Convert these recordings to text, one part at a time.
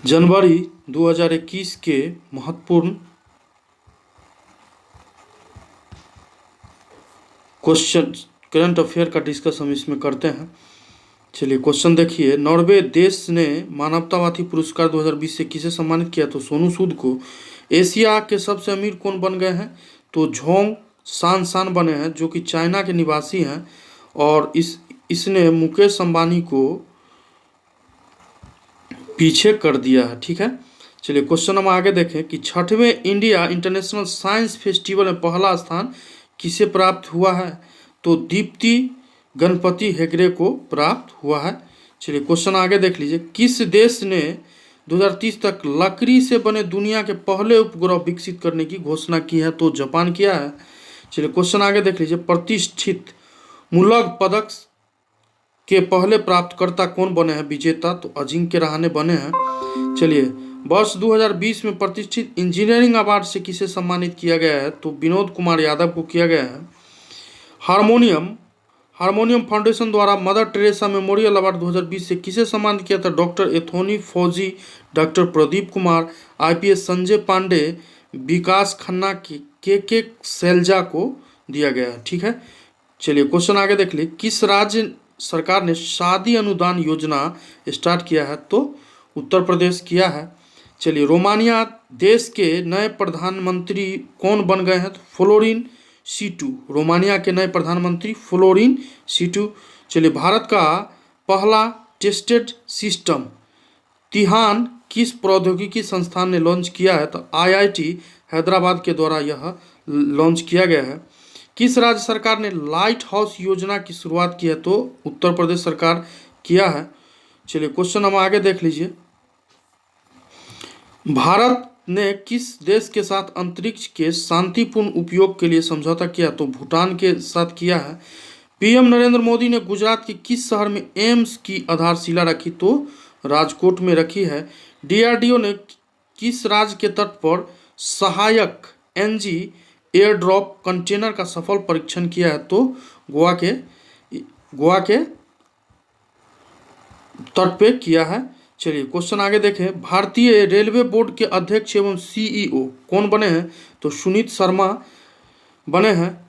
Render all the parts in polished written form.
जनवरी 2021 के महत्वपूर्ण question current affair का डिस्कस हम इसमें करते हैं। चलिए क्वेश्चन देखिए, नॉर्वे देश ने मानवतावादी पुरस्कार 2020 से किसे सम्मानित किया? तो सोनू सूद को। एशिया के सबसे अमीर कौन बन गए हैं? तो झोंग सान बने हैं, जो कि चाइना के निवासी हैं, और इसने मुकेश अंबानी को पीछे कर दिया है। ठीक है, चलिए क्वेश्चन हम आगे देखें कि 6वें इंडिया इंटरनेशनल साइंस फेस्टिवल में पहला स्थान किसे प्राप्त हुआ है? तो दीप्ति गणपति हेगड़े को प्राप्त हुआ है। चलिए क्वेश्चन आगे देख लीजिए, किस देश ने 2030 तक लकड़ी से बने दुनिया के पहले उपग्रह विकसित करने की घोषणा की है? तो जापान किया है। चलिए क्वेश्चन आगे देख लीजिए, प्रतिष्ठित मुलक पदक के पहले प्राप्तकर्ता कौन बने हैं विजेता? तो अजिंक्य रहाणे बने हैं। चलिए वर्ष 2020 में प्रतिष्ठित इंजीनियरिंग अवार्ड से किसे सम्मानित किया गया है? तो विनोद कुमार यादव को किया गया है। हारमोनियम फाउंडेशन द्वारा मदर टेरेसा मेमोरियल अवार्ड 2020 से किसे सम्मानित किया था? डॉक्टर एथोनी फौजी, डॉक्टर प्रदीप कुमार, आईपीएस संजय पांडे, विकास खन्ना के सैलजा को दिया गया है। ठीक है, चलिए क्वेश्चन आगे देख लीजिए, किस राज्य सरकार ने शादी अनुदान योजना स्टार्ट किया है? तो उत्तर प्रदेश किया है। चलिए रोमानिया देश के नए प्रधानमंत्री कौन बन गए हैं? तो फ्लोरिन सीटू, रोमानिया के नए प्रधानमंत्री फ्लोरिन सीटू। चलिए भारत का पहला टेस्टेड सिस्टम तिहान किस प्रौद्योगिकी संस्थान ने लॉन्च किया है? तो आईआईटी हैदराबाद के द्वारा यह लॉन्च किया गया है। किस राज्य सरकार ने लाइट हाउस योजना की शुरुआत की है? तो उत्तर प्रदेश सरकार किया है। चलिए क्वेश्चन हम आगे देख लीजिए, भारत ने किस देश के साथ अंतरिक्ष के शांतिपूर्ण उपयोग के लिए समझौता किया? तो भूटान के साथ किया है। पीएम नरेंद्र मोदी ने गुजरात के किस शहर में एम्स की आधारशिला रखी? तो राजकोट में रखी है। डीआरडीओ ने किस राज्य के तट पर सहायक एनजी एयर ड्रॉप कंटेनर का सफल परीक्षण किया है? तो गोवा के तट पे किया है। चलिए क्वेश्चन आगे देखें, भारतीय रेलवे बोर्ड के अध्यक्ष एवं सीईओ कौन बने हैं? तो सुनीत शर्मा बने हैं।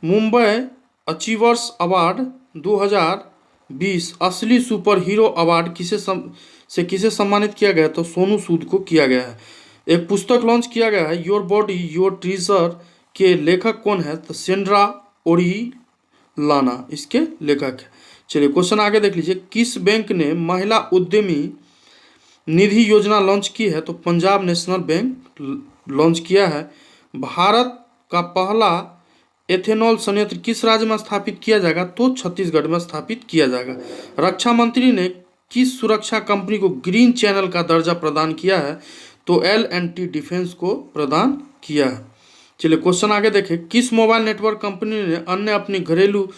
मुंबई अचीवर्स अवार्ड 2020 असली सुपर हीरो अवार्ड किसे सम्मानित किया गया? तो सोनू सूद को किया गया है। एक पुस्तक लॉन्च किया गया है, योर बॉडी योर ट्रीजर के लेखक कौन है? तो सेंड्रा ओरिलाना इसके लेखक है। चलिए क्वेश्चन आगे देख लीजिए, किस बैंक ने महिला उद्यमी निधि योजना लॉन्च की है? तो पंजाब नेशनल बैंक लॉन्च किया है। भारत का पहला एथेनॉल संयंत्र किस राज्य में स्थापित किया जाएगा? तो छत्तीसगढ़ में स्थापित किया जाएगा। रक्षा मंत्री ने किस सुरक्षा कंपनी को ग्रीन चैनल का दर्जा प्रदान किया है? तो L&T डिफेंस को प्रदान किया है। चलिए क्वेश्चन आगे देखें, किस मोबाइल नेटवर्क कंपनी ने अन्य अपनी घरेलू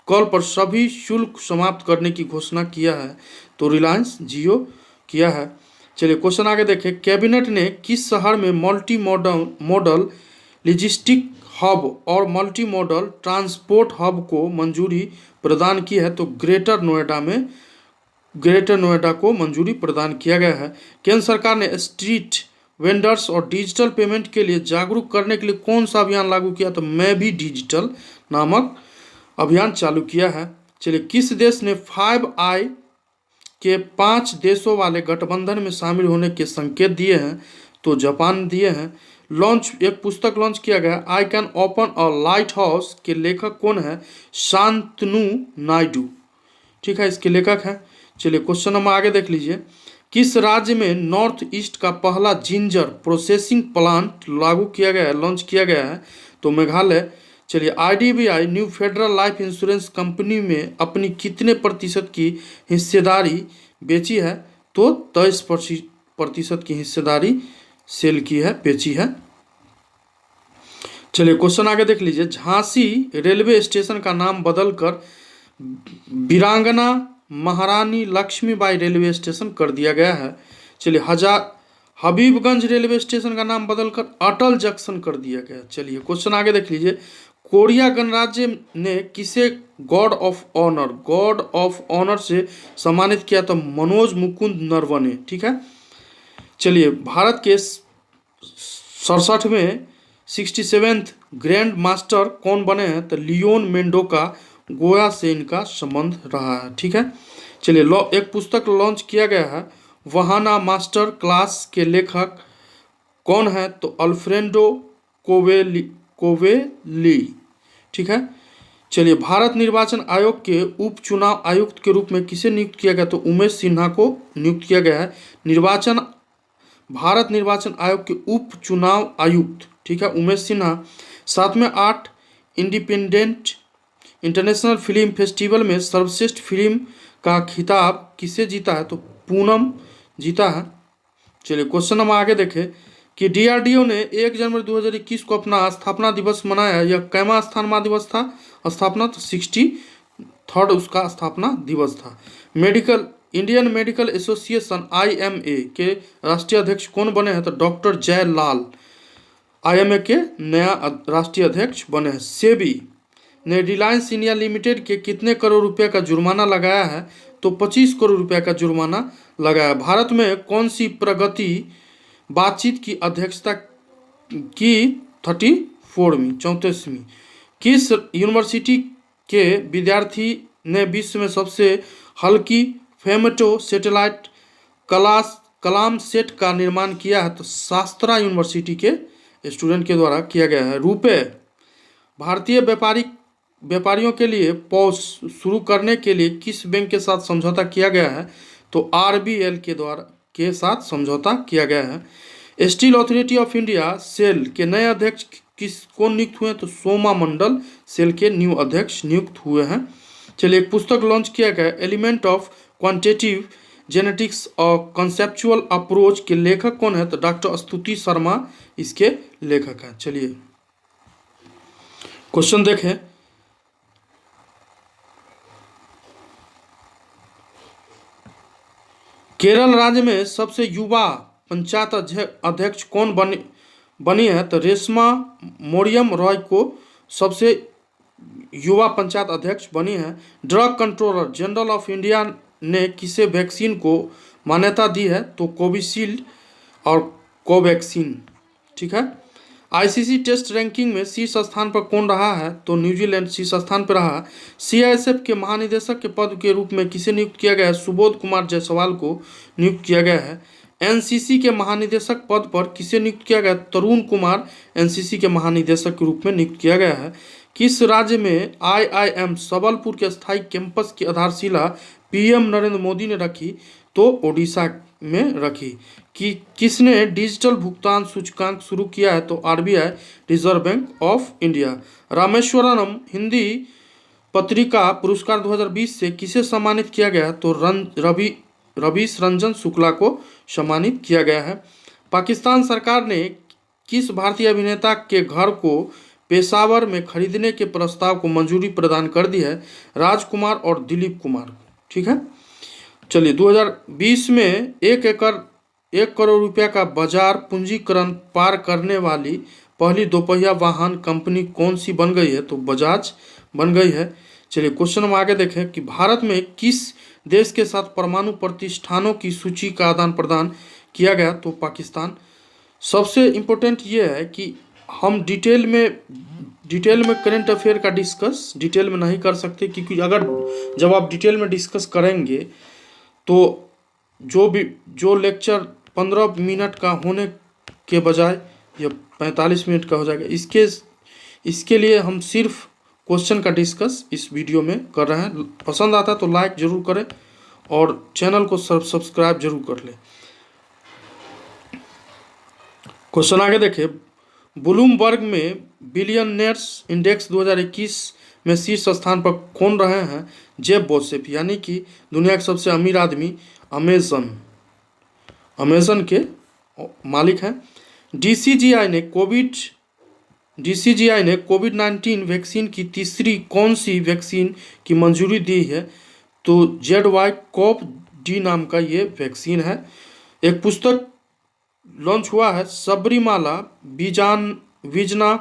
कॉल पर सभी शुल्क समाप्त करने की घोषणा किया है? तो रिलायंस जियो किया है। चलिए क्वेश्चन आगे देखें, कैबिनेट ने किस शहर में मल्टी मॉडल लॉजिस्टिक हब और मल्टी मॉडल ट्रांसपोर्ट हब को मंजूरी प्रदान की है? तो ग्रेटर नोएडा को मंजूरी प्रदान किया गया है। केंद्र सरकार ने स्ट्रीट वेंडर्स और डिजिटल पेमेंट के लिए जागरूक करने के लिए कौन सा अभियान लागू किया? तो मैं भी डिजिटल नामक अभियान चालू किया है। चलिए किस देश ने 5I के 5 देशों वाले गठबंधन में शामिल होने के संकेत दिए हैं? तो जापान दिए हैं। एक पुस्तक लॉन्च किया गया, I can open a light house के लेखक कौन है? शांतनु नायडू। ठीक है, इसके लेखक हैं। चलिए क्वेश्चन हम आगे देख लीजिए, किस राज्य में नॉर्थ ईस्ट का पहला जिंजर प्रोसेसिंग प्लांट लागू किया गया है, लॉन्च किया गया है? तो मेघालय। चलिए IDBI new federal life insurance company में अपनी कितने प्रतिशत की हिस्सेदारी बेची है? तो 23% की हिस्सेदारी सेल की है, बेची है। चलिए क्वेश्चन आगे देख लीजिए, झांसी रेलवे स्टेशन का नाम बदलकर वीरांगना महारानी लक्ष्मीबाई रेलवे स्टेशन कर दिया गया है। चलिए हबीबगंज रेलवे स्टेशन का नाम बदलकर अटल जंक्शन कर दिया गया। चलिए क्वेश्चन आगे देख लीजिए, कोरिया गणराज्य ने किसे गॉड ऑफ ऑनर से सम्मानित किया? तो मनोज मुकुंद नरवणे। ठीक है, चलिए, भारत के 67वें 67th ग्रैंड मास्टर कौन बने हैं? तो लियोन मेंडो का गोया से इनका संबंध रहा है। ठीक है, चलिए, एक पुस्तक लॉन्च किया गया है, वहाना मास्टर क्लास के लेखक कौन है? तो अल्फ्रेडो कोवेली। ठीक है, चलिए, भारत निर्वाचन आयोग के उप चुनाव आयुक्त के रूप में किसे नियुक्त किया गया? तो उमेश सिन्हा को नियुक्त किया गया है भारत निर्वाचन आयोग के उप चुनाव आयुक्त। ठीक है, उमेश सिन्हा। 7वें 8 इंडिपेंडेंट इंटरनेशनल फिल्म फेस्टिवल में सर्वश्रेष्ठ फिल्म का खिताब किसे जीता है? तो पूनम जीता है। चलिए, क्वेश्चन हम आगे देखें कि डीआरडीओ ने 1 जनवरी 2021 को अपना स्थापना दिवस मनाया। यह कैवा स्थापना दिवस था? स्थापना तो 63rd उसका स्थापना दिवस था। इंडियन मेडिकल एसोसिएशन IMA के राष्ट्रीय अध्यक्ष कौन बने हैं? तो डॉक्टर जयलाल IMA के नया राष्ट्रीय अध्यक्ष बने हैं। सेबी ने रिलायंस इंडिया लिमिटेड के कितने करोड़ रुपए का जुर्माना लगाया है? तो 25 करोड़ रुपए का जुर्माना लगाया। भारत में कौन सी प्रगति बातचीत की अध्यक्षता की 34वीं किस यूनिवर्सिटी के विद्यार्थी ने विश्व में सबसे हल्की फेमेटो सैटेलाइट कलाम सेट का निर्माण किया है? तो शास्त्रा यूनिवर्सिटी के स्टूडेंट के द्वारा किया गया है। रुपए भारतीय व्यापारियों के लिए पॉज शुरू करने के लिए किस बैंक के साथ समझौता किया गया है? तो RBL के साथ समझौता किया गया है। Steel authority of India SAIL के नए अध्यक्ष कौन नियुक्त हुए हैं? तो सोमा मंडल सेल के न्यू अध्यक्ष नियुक्त हुए हैं। चलिए, एक पुस्तक लॉन्च किया गया, एलिमेंट ऑफ क्वांटिटेटिव जेनेटिक्स और कंसेप्चुअल अप्रोच के लेखक कौन है? तो डॉक्टर स्तुति शर्मा इसके लेखक हैं। चलिए, क्वेश्चन देखें, केरल राज्य में सबसे युवा पंचायत अध्यक्ष कौन बनी है? तो रेशमा मोरियम रॉय को सबसे युवा पंचायत अध्यक्ष बनी है। Drug controller general of India ने किसे वैक्सीन को मान्यता दी है? तो कोविशील्ड और कोवैक्सीन। ठीक है, ICC टेस्ट रैंकिंग में शीर्ष स्थान पर कौन रहा है? तो न्यूजीलैंड शीर्ष स्थान पर रहा। CISF के महानिदेशक के पद के रूप में किसे नियुक्त किया गया है? सुबोध कुमार जायसवाल को नियुक्त किया गया है। NCC के महानिदेशक पद पर किसे नियुक्त किया गया? तरुण कुमार NCC के महानिदेशक के रूप में नियुक्त किया गया है। किस राज्य में IIM सबलपुर के स्थायी कैंपस की आधारशिला PM नरेंद्र मोदी ने रखी? तो ओडिशा में रखी। कि किसने डिजिटल भुगतान सूचकांक शुरू किया है? तो RBI reserve bank of India. Rameswaram Hindi पत्रिका पुरस्कार 2020 से किसे सम्मानित किया गया? तो रवीश रंजन शुक्ला को सम्मानित किया गया है। पाकिस्तान सरकार ने किस भारतीय अभिनेता के घर को पेशावर में खरीदने के प्रस्ताव को मंजूरी प्रदान कर दी है? राजकुमार और दिलीप कुमार को। ठीक है, चलिए, 2020 में 1 करोड़ रुपया का बाजार पूंजीकरण पार करने वाली पहली दोपहिया वाहन कंपनी कौन सी बन गई है? तो बजाज बन गई है। चलिए, क्वेश्चन हम आगे देखें कि भारत में किस देश के साथ परमाणु प्रतिष्ठानों की सूची का आदान प्रदान किया गया? तो पाकिस्तान। सबसे इम्पोर्टेंट ये है कि हम डिटेल में करंट अफेयर का डिस्कस डिटेल में नहीं कर सकते, क्योंकि जब आप डिटेल में डिस्कस करेंगे तो जो लेक्चर 15 मिनट का होने के बजाय यह 45 मिनट का हो जाएगा। इसके लिए हम सिर्फ क्वेश्चन का डिस्कस इस वीडियो में कर रहे हैं। पसंद आता है तो लाइक जरूर करें और चैनल को सब्सक्राइब जरूर कर लें। क्वेश्चन आगे देखें, ब्लूमबर्ग में बिलियनियर्स इंडेक्स 2021 में शीर्ष स्थान पर कौन रहे हैं? जेफ बेजोस, यानी कि दुनिया के सबसे अमीर आदमी अमेजन के मालिक हैं। DCGI ने कोविड-19 वैक्सीन की तीसरी कौन सी वैक्सीन की मंजूरी दी है? तो ZY-CoV-D नाम का ये वैक्सीन है। एक पुस्तक लॉन्च हुआ है, सबरीमाला विजना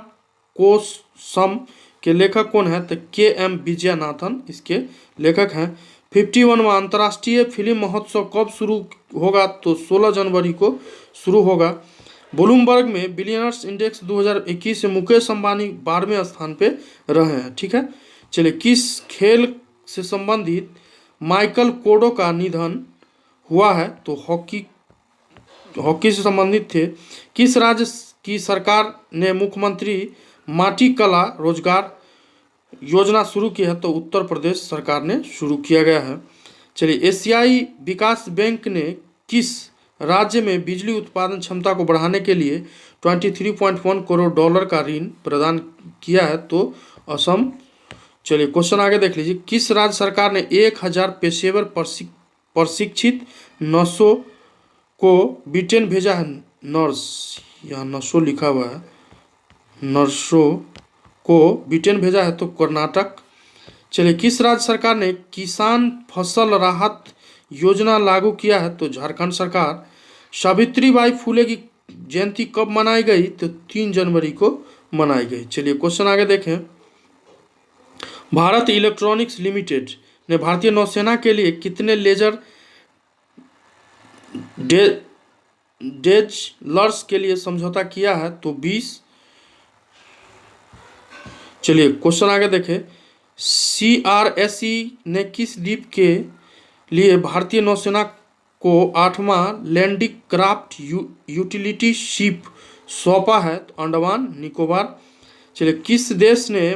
कोसम के लेखक कौन है? तो KM विजयनाथन इसके लेखक हैं। 51वां अंतर्राष्ट्रीय फिल्म महोत्सव कब शुरू होगा? तो 16 जनवरी को शुरू होगा। ब्लूमबर्ग में बिलियनर्स इंडेक्स 2021 से मुकेश अंबानी 12वें स्थान पे रहे हैं। ठीक है, चलिए, किस खेल से संबंधित माइकल कोडो का निधन हुआ है? तो हॉकी से संबंधित थे। किस राज्य की सरकार ने मुख्यमंत्री माटी कला रोजगार योजना शुरू की है? तो उत्तर प्रदेश सरकार ने शुरू किया गया है। चलिए, एशियाई विकास बैंक ने किस राज्य में बिजली उत्पादन क्षमता को बढ़ाने के लिए 23.1 करोड़ डॉलर का ऋण प्रदान किया है? तो असम। चलिए, क्वेश्चन आगे देख लीजिए। किस राज्य सरकार ने 1000 पेशेवर प्रशिक्षित नर्सों को ब्रिटेन भेजा है? नर्स, यहाँ नर्सों लिखा हुआ है, नर्सों को ब्रिटेन भेजा है? तो कर्नाटक। चलिए, किस राज्य सरकार ने किसान फसल राहत योजना लागू किया है? तो झारखंड सरकार। सावित्रीबाई फुले की जयंती कब मनाई गई? तो 3 जनवरी को मनाई गई। चलिए, क्वेश्चन आगे देखें। भारत इलेक्ट्रॉनिक्स लिमिटेड ने भारतीय नौसेना के लिए कितने लेजर डेजलर्स के लिए समझौता किया है? तो 20। चलिए, क्वेश्चन आगे देखें। CRSE ने किस द्वीप के लिए भारतीय नौसेना को 8वां लैंडिंग क्राफ्ट यूटिलिटी शिप सौंपा है? तो अंडमान निकोबार। चलिए, किस देश ने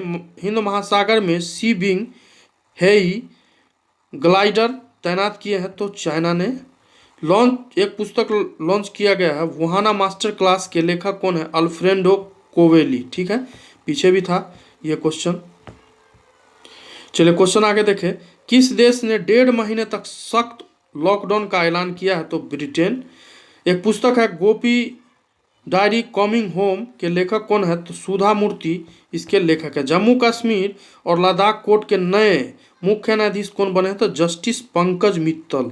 हिंद महासागर में सी विंग हेई ग्लाइडर तैनात किए हैं? तो चाइना ने। एक पुस्तक लॉन्च किया गया है, वुहाना मास्टर क्लास के लेखक कौन है? अल्फ्रेडो कोवेली। ठीक है, पीछे भी था ये क्वेश्चन। चलिए, क्वेश्चन आगे देखें। किस देश ने 1.5 महीने तक सख्त लॉकडाउन का ऐलान किया है? तो ब्रिटेन। एक पुस्तक है गोपी डायरी कमिंग होम के लेखक कौन है? तो सुधा मूर्ति इसके लेखक है। जम्मू कश्मीर और लद्दाख कोर्ट के नए मुख्य न्यायाधीश कौन बने हैं? तो जस्टिस पंकज मित्तल।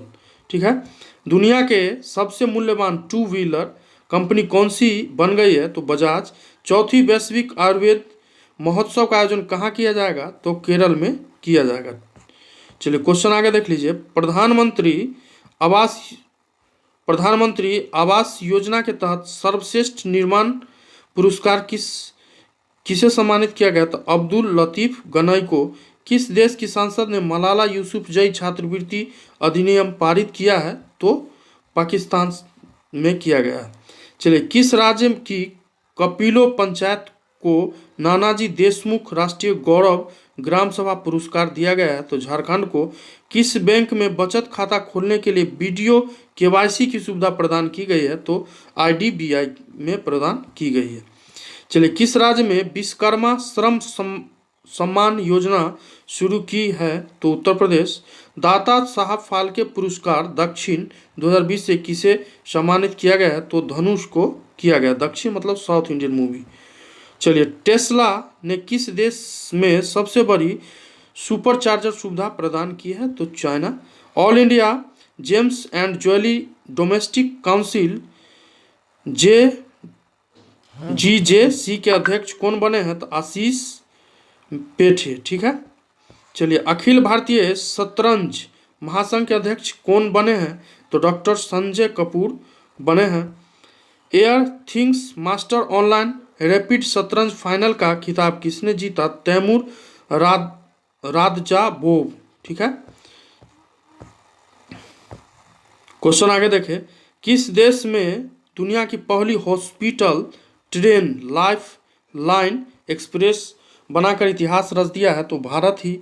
ठीक है, दुनिया के सबसे मूल्यवान 2 व्हीलर कंपनी कौन सी बन गई है? तो बजाज। चौथी वैश्विक आयुर्वेद महोत्सव का आयोजन कहाँ किया जाएगा? तो केरल में किया जाएगा। चलिए, क्वेश्चन आगे देख लीजिए। प्रधानमंत्री आवास योजना के तहत सर्वश्रेष्ठ निर्माण पुरस्कार किसे सम्मानित किया गया? तो अब्दुल लतीफ गनई को। किस देश की संसद ने मलाला यूसुफजई छात्रवृत्ति अधिनियम पारित किया है? तो पाकिस्तान में किया गया है। चलिए, किस राज्य की कपिलो पंचायत को नानाजी देशमुख राष्ट्रीय गौरव ग्राम सभा पुरस्कार दिया गया है? तो झारखंड को। किस बैंक में बचत खाता खोलने के लिए वीडियो KYC की सुविधा प्रदान की गई है? तो IDBI में प्रदान की गई है। चलिए, किस राज्य में विश्वकर्मा श्रम सम्मान योजना शुरू की है? तो उत्तर प्रदेश। दाता साहब फाल्के पुरस्कार दक्षिण 2020 से किसे सम्मानित किया गया है? तो धनुष को किया गया। दक्षिण मतलब साउथ इंडियन मूवी। चलिए, टेस्ला ने किस देश में सबसे बड़ी सुपर चार्जर सुविधा प्रदान की है? तो China. All India James and jewellery domestic council GJC के अध्यक्ष कौन बने हैं? तो आशीष पेठे। ठीक है, चलिए, अखिल भारतीय शतरंज महासंघ के अध्यक्ष कौन बने हैं? तो डॉक्टर संजय कपूर बने हैं। Air things master online rapid शतरंज फाइनल का खिताब किसने जीता? तैमूर रादजाबोव। ठीक है, क्वेश्चन आगे देखें। किस देश में दुनिया की पहली hospital train life line express बनाकर इतिहास रच दिया है? तो भारत ही।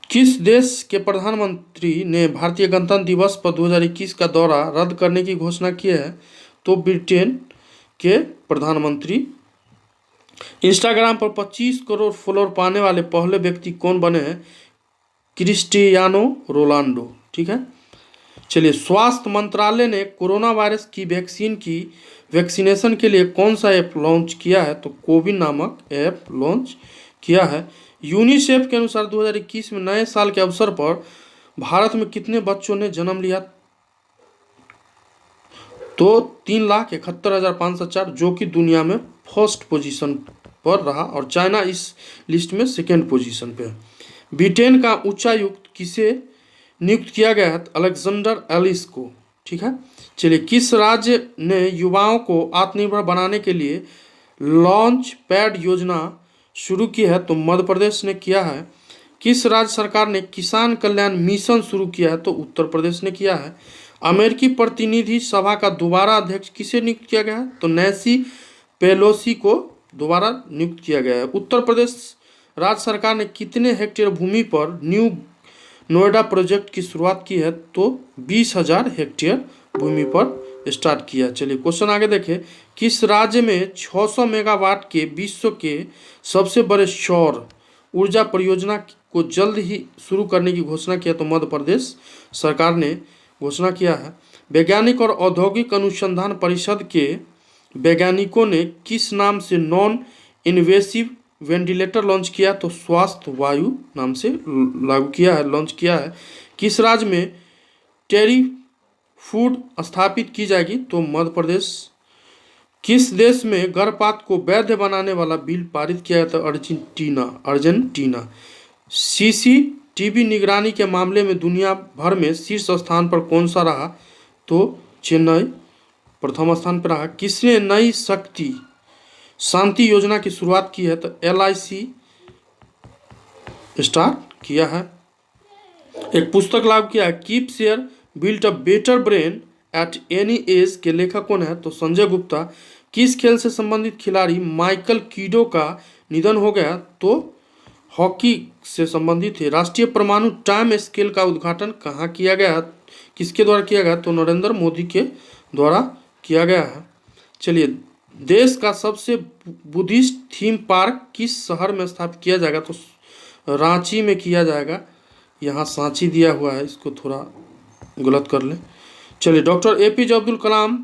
किस देश के प्रधानमंत्री ने भारतीय गणतंत्र दिवस पर 2021 का दौरा रद्द करने की घोषणा की है? तो ब्रिटेन के प्रधानमंत्री। इंस्टाग्राम पर 25 करोड़ फॉलोअर पाने वाले पहले व्यक्ति कौन बने हैं? Cristiano Ronaldo. ठीक है, चलिए, स्वास्थ्य मंत्रालय ने कोरोना वायरस की वैक्सीनेशन के लिए कौन सा ऐप लॉन्च किया है? तो कोविन नामक ऐप लॉन्च किया है। यूनिसेफ के अनुसार 2021 में नए साल के अवसर पर भारत में कितने बच्चों ने जन्म लिया? तो 3,71,504, जो कि दुनिया में फर्स्ट पोजीशन पर रहा, और चाइना इस लिस्ट में सेकेंड पोजीशन पे है। ब्रिटेन का उच्चायुक्त किसे नियुक्त किया गया है? तो अलेक्जेंडर एलिस को। ठीक है, चलिए किस राज्य ने युवाओं को आत्मनिर्भर बनाने के लिए लॉन्च पैड योजना शुरू की है? तो मध्य प्रदेश ने किया है। किस राज्य सरकार ने किसान कल्याण मिशन शुरू किया है? तो उत्तर प्रदेश ने किया है। अमेरिकी प्रतिनिधि सभा का दोबारा अध्यक्ष किसे नियुक्त किया गया है? तो नैन्सी पेलोसी को दोबारा नियुक्त किया गया है। उत्तर प्रदेश राज्य सरकार ने कितने हेक्टेयर भूमि पर न्यू नोएडा प्रोजेक्ट की शुरुआत की है? तो 20,000 हेक्टेयर भूमि पर स्टार्ट किया। चलिए क्वेश्चन आगे देखें। किस राज्य में 600 मेगावाट के विश्व के सबसे बड़े सौर ऊर्जा परियोजना को जल्द ही शुरू करने की घोषणा किया? तो मध्य प्रदेश सरकार ने घोषणा किया है। वैज्ञानिक और औद्योगिक अनुसंधान परिषद के वैज्ञानिकों ने किस नाम से नॉन इन्वेसिव वेंटिलेटर लॉन्च किया? तो स्वास्थ्य वायु नाम से लागू किया है, लॉन्च किया है। किस राज्य में टेरी फूड स्थापित की जाएगी? तो मध्य प्रदेश। किस देश में गर्भपात को वैध बनाने वाला बिल पारित किया गया? तो अर्जेंटीना। सीसीटीवी निगरानी के मामले में दुनिया भर में शीर्ष स्थान पर कौन सा रहा? तो चेन्नई प्रथम स्थान पर रहा। किसने नई शक्ति शांति योजना की शुरुआत की है? तो LIC स्टार्ट किया है। एक पुस्तक लागू किया है, keep share built a better brain at any as के लेखक कौन है? तो संजय गुप्ता। किस खेल से संबंधित खिलाड़ी माइकल कीडो का निधन हो गया? तो हॉकी से संबंधित है। राष्ट्रीय परमाणु टाइम स्केल का उद्घाटन कहाँ किया गया? किसके द्वारा किया गया? तो नरेंद्र मोदी के द्वारा किया गया है। चलिए देश का सबसे बुद्धिस्ट थीम पार्क किस शहर में स्थापित किया जाएगा? तो रांची में किया जाएगा। यहाँ सांची दिया हुआ है, इसको थोड़ा गलत कर लें। चलिए doctor APJ Abdul Kalam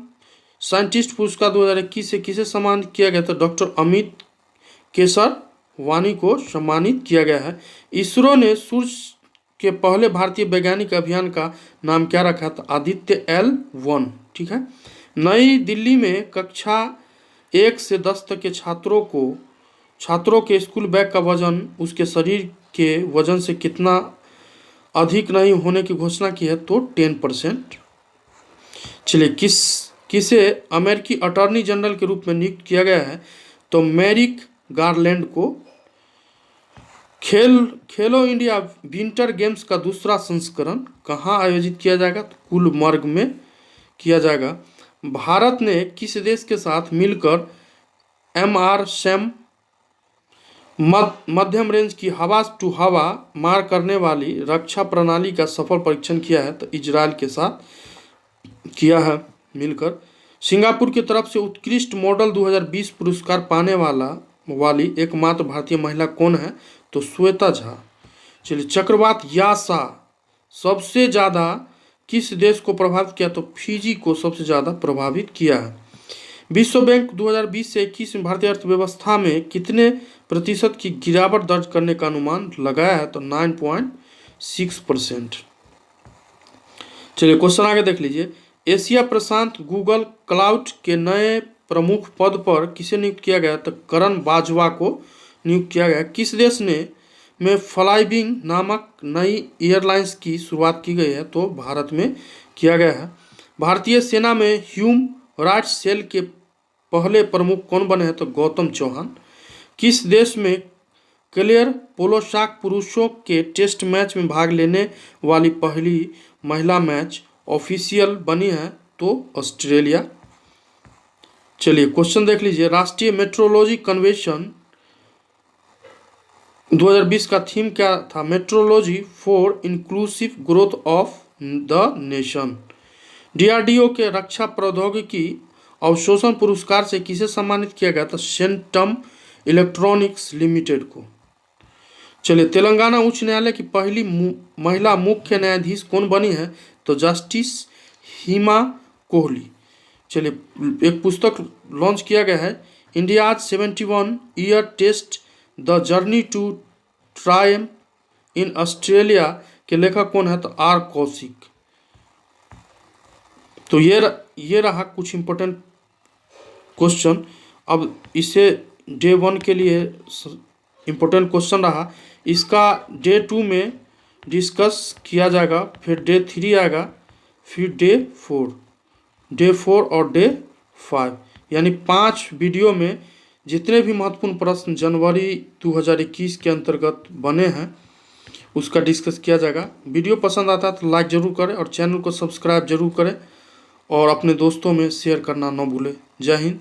scientist पुरस्कार 2021 से किसे सम्मानित किया गया? तो डॉक्टर अमित केसरवानी को सम्मानित किया गया है। इसरो ने सूर्य के पहले भारतीय वैज्ञानिक अभियान का नाम क्या रखा? था आदित्य L1। ठीक है। नई दिल्ली में कक्षा 1 से 10 तक के छात्रों के स्कूल बैग का वजन उसके शरीर के वजन से कितना अधिक नहीं होने की घोषणा की है? तो 10%। चलिए किसे अमेरिकी अटॉर्नी जनरल के रूप में नियुक्त किया गया है? तो मैरिक गारलैंड को। खेलो इंडिया विंटर गेम्स का दूसरा संस्करण कहाँ आयोजित किया जाएगा? तो गुलमर्ग में किया जाएगा। भारत ने किस देश के साथ मिलकर MRSAM मध्यम रेंज की हवा टू हवा मार करने वाली रक्षा प्रणाली का सफल परीक्षण किया है? तो इजराइल के साथ किया है मिलकर। सिंगापुर की तरफ से उत्कृष्ट मॉडल 2020 पुरस्कार पाने वाली एकमात्र भारतीय महिला कौन है? तो श्वेता झा। चलिए चक्रवात यासा सबसे ज़्यादा किस देश को प्रभावित किया? तो फिजी को सबसे ज़्यादा प्रभावित किया है। विश्व बैंक 2020 से 21 में भारतीय अर्थव्यवस्था में कितने प्रतिशत की गिरावट दर्ज करने का अनुमान लगाया है? तो 9.6%। चलिए क्वेश्चन आगे देख लीजिए। एशिया प्रशांत गूगल क्लाउड के नए प्रमुख पद पर किसे नियुक्त किया गया? तो करण बाजवा को नियुक्त किया गया। किस देश में फ्लाईविंग नामक नई एयरलाइंस की शुरुआत की गई है? तो भारत में किया गया है। भारतीय सेना में ह्यूमन राइट्स सेल के पहले प्रमुख कौन बने हैं? तो गौतम चौहान। किस देश में क्लेयर पोलोसाक पुरुषों के टेस्ट मैच में भाग लेने वाली पहली महिला मैच ऑफिशियल बनी है? तो ऑस्ट्रेलिया। चलिए क्वेश्चन देख लीजिए। राष्ट्रीय मेट्रोलॉजी कन्वेंशन 2020 का थीम क्या था? Metrology for inclusive growth of the nation. DRDO के रक्षा प्रौद्योगिकी अवशोषण पुरस्कार से किसे सम्मानित किया गया? था सेंटम इलेक्ट्रॉनिक्स लिमिटेड को। चलिए तेलंगाना उच्च न्यायालय की पहली महिला मुख्य न्यायाधीश कौन बनी है? तो जस्टिस हिमा कोहली। चलिए एक पुस्तक लॉन्च किया गया है, India 71 year test the journey to triumph in Australia के लेखक कौन है? तो R कौशिक। तो ये रहा कुछ इम्पोर्टेंट क्वेश्चन। अब इसे Day 1 के लिए इम्पोर्टेंट क्वेश्चन रहा। इसका Day 2 में डिस्कस किया जाएगा, फिर डे 3 आएगा, फिर डे 4 और डे 5, यानी 5 वीडियो में जितने भी महत्वपूर्ण प्रश्न जनवरी 2021 के अंतर्गत बने हैं उसका डिस्कस किया जाएगा। वीडियो पसंद आता है तो लाइक ज़रूर करें और चैनल को सब्सक्राइब जरूर करें और अपने दोस्तों में शेयर करना न भूलें। जय हिंद।